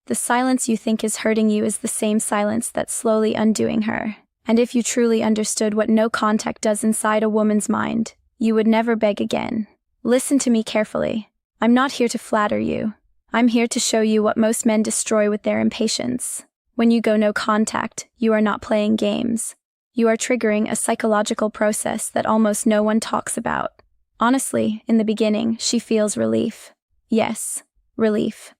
The silence you think is hurting you is the same silence that's slowly undoing her. And if you truly understood what no contact does inside a woman's mind, you would never beg again. Listen to me carefully. I'm not here to flatter you. I'm here to show you what most men destroy with their impatience. When you go no contact, you are not playing games. You are triggering a psychological process that almost no one talks about. Honestly, in the beginning, she feels relief. Yes, relief.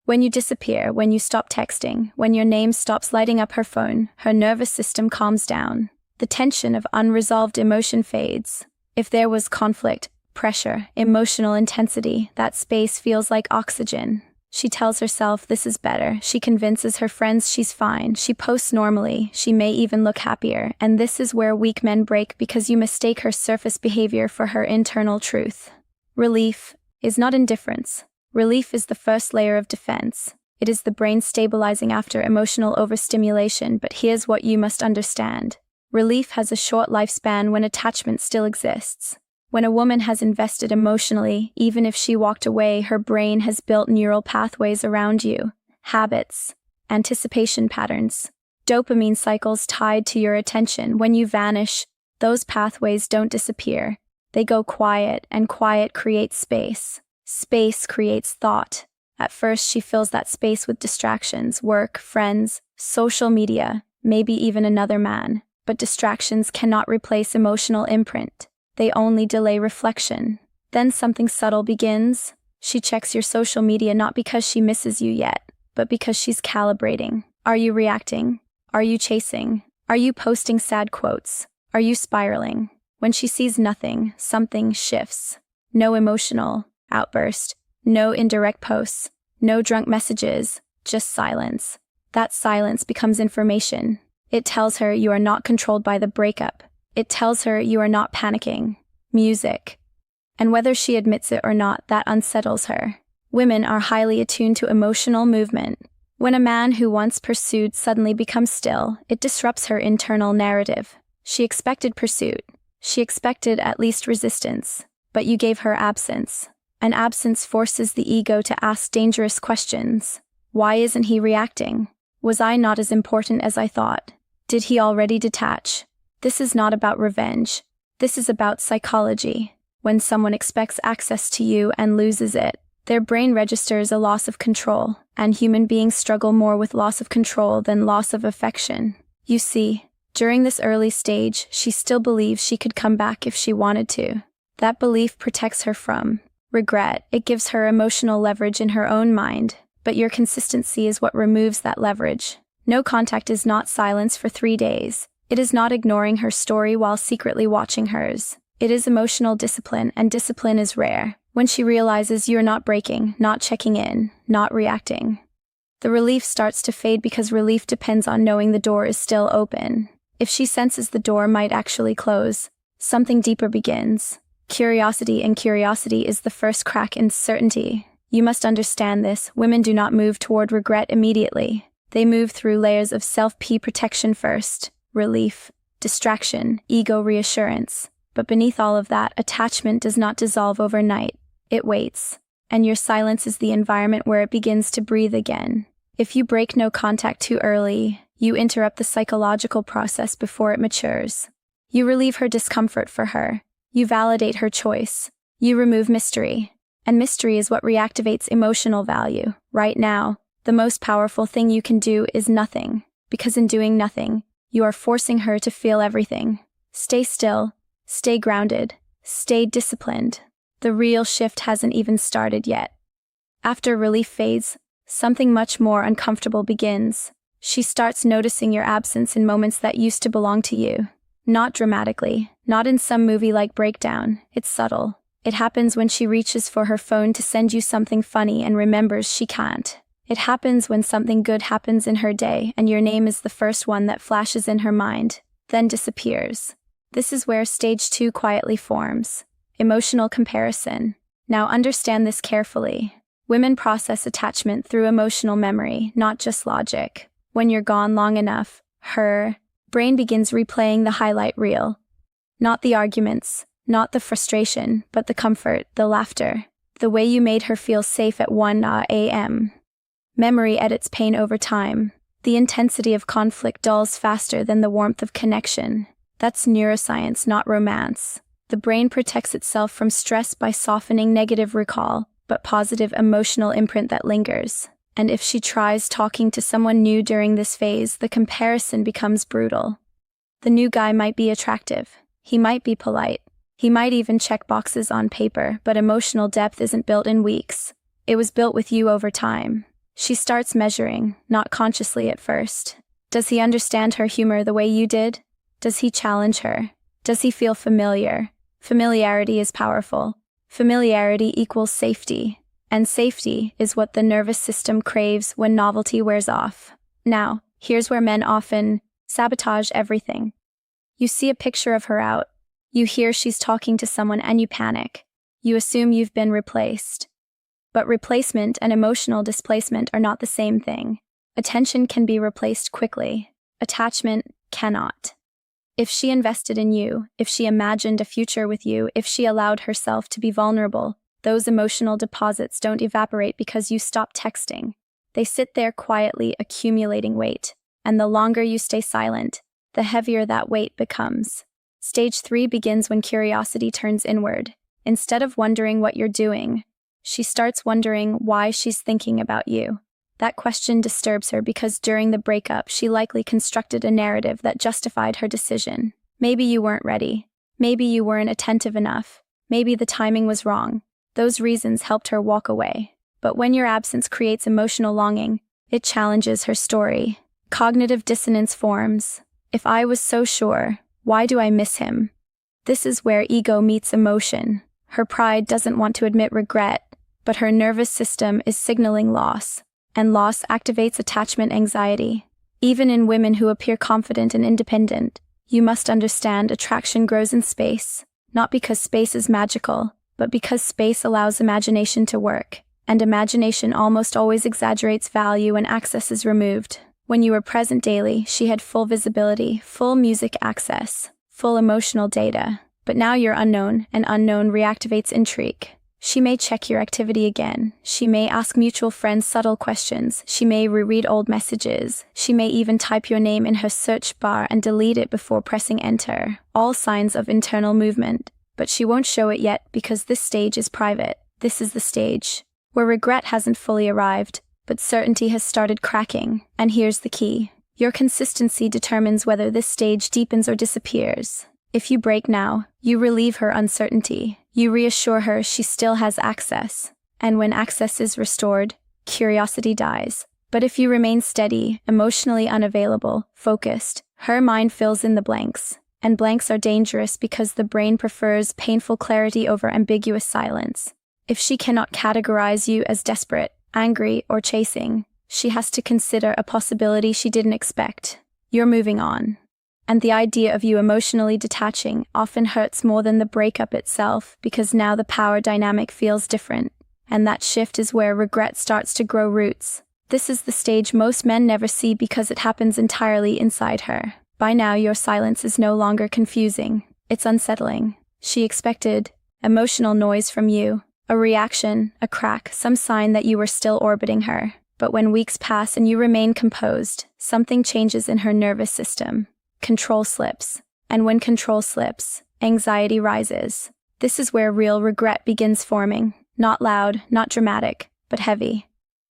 When you disappear, when you stop texting, when your name stops lighting up her phone, her nervous system calms down. The tension of unresolved emotion fades. If there was conflict, pressure, emotional intensity, that space feels like oxygen. She tells herself this is better. She convinces her friends she's fine. She posts normally. She may even look happier. And this is where weak men break because you mistake her surface behavior for her internal truth. Relief is not indifference. Relief is the first layer of defense. It is the brain stabilizing after emotional overstimulation, but here's what you must understand. Relief has a short lifespan when attachment still exists. When a woman has invested emotionally, even if she walked away, her brain has built neural pathways around you, habits, anticipation patterns, dopamine cycles tied to your attention. When you vanish, those pathways don't disappear. They go quiet, and quiet creates space. Space creates thought. At first, she fills that space with distractions, work, friends, social media, maybe even another man. But distractions cannot replace emotional imprint. They only delay reflection. Then something subtle begins. She checks your social media not because she misses you yet, but because she's calibrating. Are you reacting? Are you chasing? Are you posting sad quotes? Are you spiraling? When she sees nothing, something shifts. No emotional outburst, no indirect posts, no drunk messages, just silence. That silence becomes information. It tells her you are not controlled by the breakup. It tells her you are not panicking. Music. And whether she admits it or not, that unsettles her. Women are highly attuned to emotional movement. When a man who once pursued suddenly becomes still, it disrupts her internal narrative. She expected pursuit. She expected at least resistance. But you gave her absence. And absence forces the ego to ask dangerous questions. Why isn't he reacting? Was I not as important as I thought? Did he already detach? This is not about revenge. This is about psychology. When someone expects access to you and loses it, their brain registers a loss of control, and human beings struggle more with loss of control than loss of affection. You see, during this early stage, she still believes she could come back if she wanted to. That belief protects her from regret. It gives her emotional leverage in her own mind, but your consistency is what removes that leverage. No contact is not silence for 3 days. It is not ignoring her story while secretly watching hers. It is emotional discipline, and discipline is rare. When she realizes you're not breaking, not checking in, not reacting, the relief starts to fade because relief depends on knowing the door is still open. If she senses the door might actually close, something deeper begins. Curiosity, and curiosity is the first crack in certainty. You must understand this. Women do not move toward regret immediately. They move through layers of self-protection first. Relief, distraction, ego reassurance. But beneath all of that, attachment does not dissolve overnight. It waits. And your silence is the environment where it begins to breathe again. If you break no contact too early, you interrupt the psychological process before it matures. You relieve her discomfort for her. You validate her choice. You remove mystery. And mystery is what reactivates emotional value. Right now, the most powerful thing you can do is nothing. Because in doing nothing, you are forcing her to feel everything. Stay still. Stay grounded. Stay disciplined. The real shift hasn't even started yet. After relief fades, something much more uncomfortable begins. She starts noticing your absence in moments that used to belong to you. Not dramatically, not in some movie-like breakdown. It's subtle. It happens when she reaches for her phone to send you something funny and remembers she can't. It happens when something good happens in her day and your name is the first one that flashes in her mind, then disappears. This is where stage 2 quietly forms. Emotional comparison. Now understand this carefully. Women process attachment through emotional memory, not just logic. When you're gone long enough, her brain begins replaying the highlight reel. Not the arguments, not the frustration, but the comfort, the laughter, the way you made her feel safe at 1 a.m. Memory edits pain over time. The intensity of conflict dulls faster than the warmth of connection. That's neuroscience, not romance. The brain protects itself from stress by softening negative recall, but positive emotional imprint that lingers. And if she tries talking to someone new during this phase, the comparison becomes brutal. The new guy might be attractive. He might be polite. He might even check boxes on paper, but emotional depth isn't built in weeks. It was built with you over time. She starts measuring, not consciously at first. Does he understand her humor the way you did? Does he challenge her? Does he feel familiar? Familiarity is powerful. Familiarity equals safety. And safety is what the nervous system craves when novelty wears off. Now, here's where men often sabotage everything. You see a picture of her out. You hear she's talking to someone and you panic. You assume you've been replaced. But replacement and emotional displacement are not the same thing. Attention can be replaced quickly. Attachment cannot. If she invested in you, if she imagined a future with you, if she allowed herself to be vulnerable, those emotional deposits don't evaporate because you stop texting. They sit there quietly accumulating weight. And the longer you stay silent, the heavier that weight becomes. Stage 3 begins when curiosity turns inward. Instead of wondering what you're doing, she starts wondering why she's thinking about you. That question disturbs her because during the breakup, she likely constructed a narrative that justified her decision. Maybe you weren't ready. Maybe you weren't attentive enough. Maybe the timing was wrong. Those reasons helped her walk away. But when your absence creates emotional longing, it challenges her story. Cognitive dissonance forms. If I was so sure, why do I miss him? This is where ego meets emotion. Her pride doesn't want to admit regret, but her nervous system is signaling loss, and loss activates attachment anxiety. Even in women who appear confident and independent, you must understand attraction grows in space, not because space is magical, but because space allows imagination to work, and imagination almost always exaggerates value when access is removed. When you were present daily, she had full visibility, full music access, full emotional data, but now you're unknown, and unknown reactivates intrigue. She may check your activity again. She may ask mutual friends subtle questions. She may reread old messages. She may even type your name in her search bar and delete it before pressing enter. All signs of internal movement. But she won't show it yet because this stage is private. This is the stage where regret hasn't fully arrived, but certainty has started cracking. And here's the key. Your consistency determines whether this stage deepens or disappears. If you break now, you relieve her uncertainty. You reassure her she still has access. And when access is restored, curiosity dies. But if you remain steady, emotionally unavailable, focused, her mind fills in the blanks. And blanks are dangerous because the brain prefers painful clarity over ambiguous silence. If she cannot categorize you as desperate, angry, or chasing, she has to consider a possibility she didn't expect. You're moving on. And the idea of you emotionally detaching often hurts more than the breakup itself because now the power dynamic feels different. And that shift is where regret starts to grow roots. This is the stage most men never see because it happens entirely inside her. By now, your silence is no longer confusing. It's unsettling. She expected emotional noise from you, a reaction, a crack, some sign that you were still orbiting her. But when weeks pass and you remain composed, something changes in her nervous system. Control slips. And when control slips, anxiety rises. This is where real regret begins forming. Not loud, not dramatic, but heavy.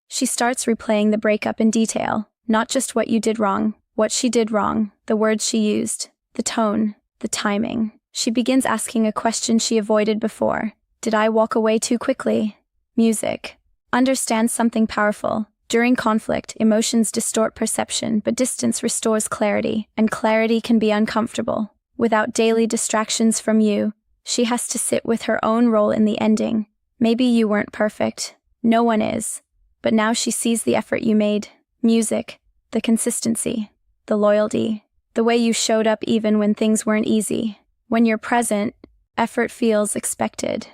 She starts replaying the breakup in detail. Not just what you did wrong, what she did wrong, the words she used, the tone, the timing. She begins asking a question she avoided before. Did I walk away too quickly? Music. Understand something powerful. During conflict, emotions distort perception, but distance restores clarity, and clarity can be uncomfortable. Without daily distractions from you, she has to sit with her own role in the ending. Maybe you weren't perfect. No one is. But now she sees the effort you made. Music, the consistency, the loyalty, the way you showed up even when things weren't easy. When you're present, effort feels expected.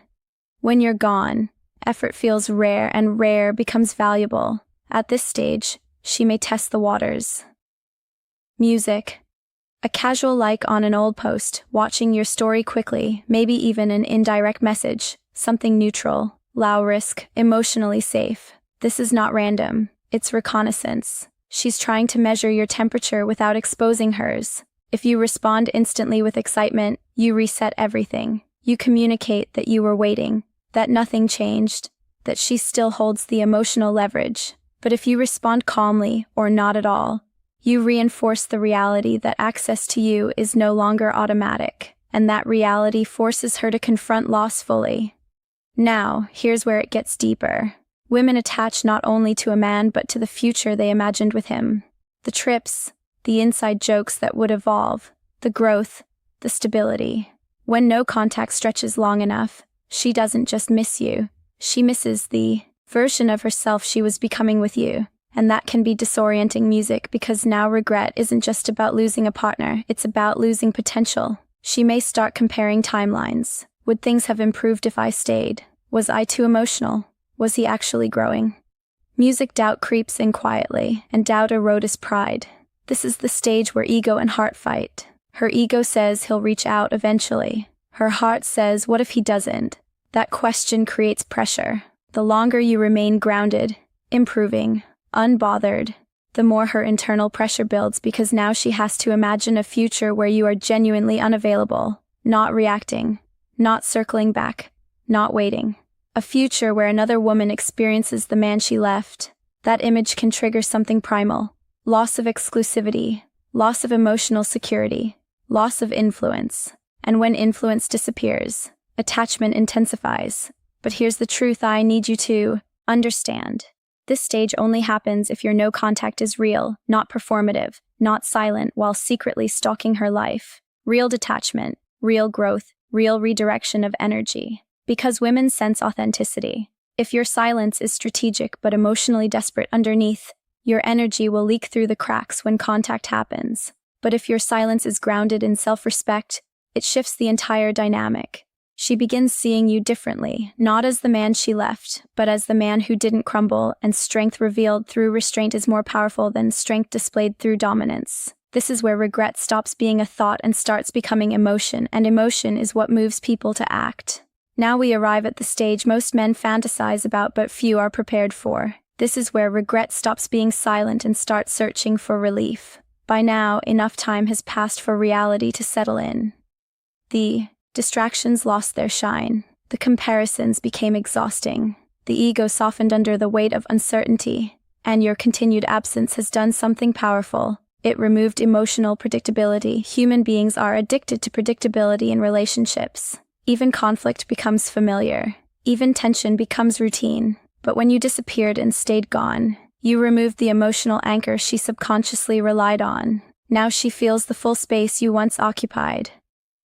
When you're gone, effort feels rare, and rare becomes valuable. At this stage, she may test the waters. Music. A casual like on an old post, watching your story quickly, maybe even an indirect message, something neutral, low risk, emotionally safe. This is not random. It's reconnaissance. She's trying to measure your temperature without exposing hers. If you respond instantly with excitement, you reset everything. You communicate that you were waiting, that nothing changed, that she still holds the emotional leverage. But if you respond calmly or not at all, you reinforce the reality that access to you is no longer automatic, and that reality forces her to confront loss fully. Now, here's where it gets deeper. Women attach not only to a man but to the future they imagined with him. The trips, the inside jokes that would evolve, the growth, the stability. When no contact stretches long enough, she doesn't just miss you, she misses the version of herself she was becoming with you. And that can be disorienting music because now regret isn't just about losing a partner, it's about losing potential. She may start comparing timelines. Would things have improved if I stayed? Was I too emotional? Was he actually growing? Music doubt creeps in quietly, and doubt erodes pride. This is the stage where ego and heart fight. Her ego says he'll reach out eventually. Her heart says, what if he doesn't? That question creates pressure. The longer you remain grounded, improving, unbothered, the more her internal pressure builds because now she has to imagine a future where you are genuinely unavailable, not reacting, not circling back, not waiting. A future where another woman experiences the man she left. That image can trigger something primal. Loss of exclusivity, loss of emotional security, loss of influence. And when influence disappears, attachment intensifies. But here's the truth I need you to understand. This stage only happens if your no contact is real, not performative, not silent while secretly stalking her life. Real detachment, real growth, real redirection of energy. Because women sense authenticity. If your silence is strategic but emotionally desperate underneath, your energy will leak through the cracks when contact happens. But if your silence is grounded in self-respect, it shifts the entire dynamic. She begins seeing you differently, not as the man she left, but as the man who didn't crumble, and strength revealed through restraint is more powerful than strength displayed through dominance. This is where regret stops being a thought and starts becoming emotion, and emotion is what moves people to act. Now we arrive at the stage most men fantasize about but few are prepared for. This is where regret stops being silent and starts searching for relief. By now, enough time has passed for reality to settle in. The distractions lost their shine. The comparisons became exhausting. The ego softened under the weight of uncertainty. And your continued absence has done something powerful. It removed emotional predictability. Human beings are addicted to predictability in relationships. Even conflict becomes familiar. Even tension becomes routine. But when you disappeared and stayed gone, you removed the emotional anchor she subconsciously relied on. Now she feels the full space you once occupied.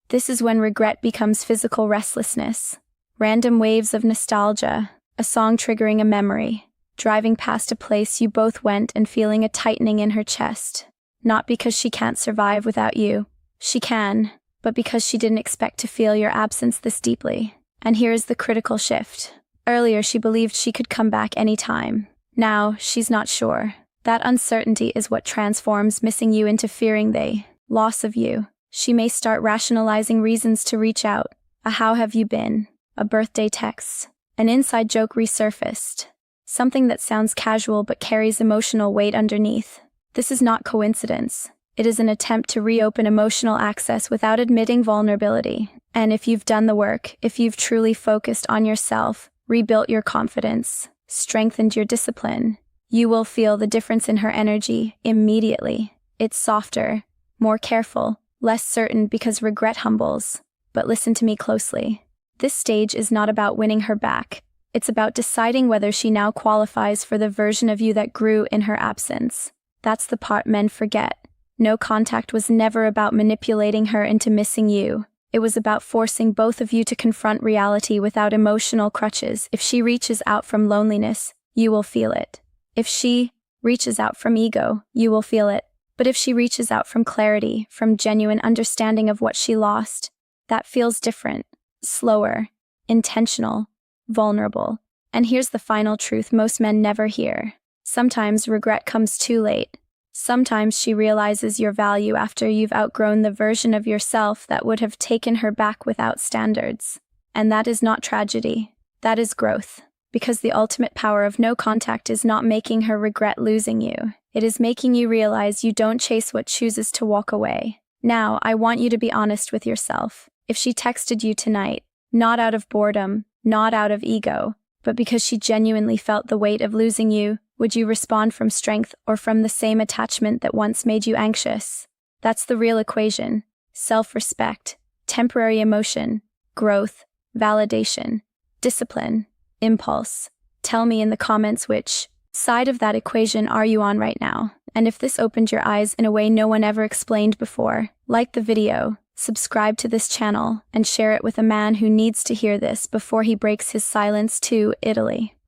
This is when regret becomes physical restlessness. Random waves of nostalgia, a song triggering a memory, driving past a place you both went and feeling a tightening in her chest. Not because she can't survive without you. She can, but because she didn't expect to feel your absence this deeply. And here is the critical shift. Earlier she believed she could come back anytime. Now, she's not sure. That uncertainty is what transforms missing you into fearing the loss of you. She may start rationalizing reasons to reach out. A "how have you been?" A birthday text. An inside joke resurfaced. Something that sounds casual but carries emotional weight underneath. This is not coincidence. It is an attempt to reopen emotional access without admitting vulnerability. And if you've done the work, if you've truly focused on yourself, rebuilt your confidence, strengthened your discipline, you will feel the difference in her energy immediately. It's softer, more careful, less certain because regret humbles. But listen to me closely. This stage is not about winning her back. It's about deciding whether she now qualifies for the version of you that grew in her absence. That's the part men forget. No contact was never about manipulating her into missing you. It was about forcing both of you to confront reality without emotional crutches. If she reaches out from loneliness, you will feel it. If she reaches out from ego, you will feel it. But if she reaches out from clarity, from genuine understanding of what she lost, that feels different, slower, intentional, vulnerable. And here's the final truth most men never hear. Sometimes regret comes too late. Sometimes she realizes your value after you've outgrown the version of yourself that would have taken her back without standards. And that is not tragedy. That is growth. because the ultimate power of no contact is not making her regret losing you. It is making you realize you don't chase what chooses to walk away. Now, I want you to be honest with yourself. If she texted you tonight, not out of boredom, not out of ego, but because she genuinely felt the weight of losing you, would you respond from strength or from the same attachment that once made you anxious? That's the real equation. Self-respect, temporary emotion, growth, validation, discipline, impulse. Tell me in the comments which side of that equation are you on right now? And if this opened your eyes in a way no one ever explained before, like the video, subscribe to this channel, and share it with a man who needs to hear this before he breaks his silence to Italy.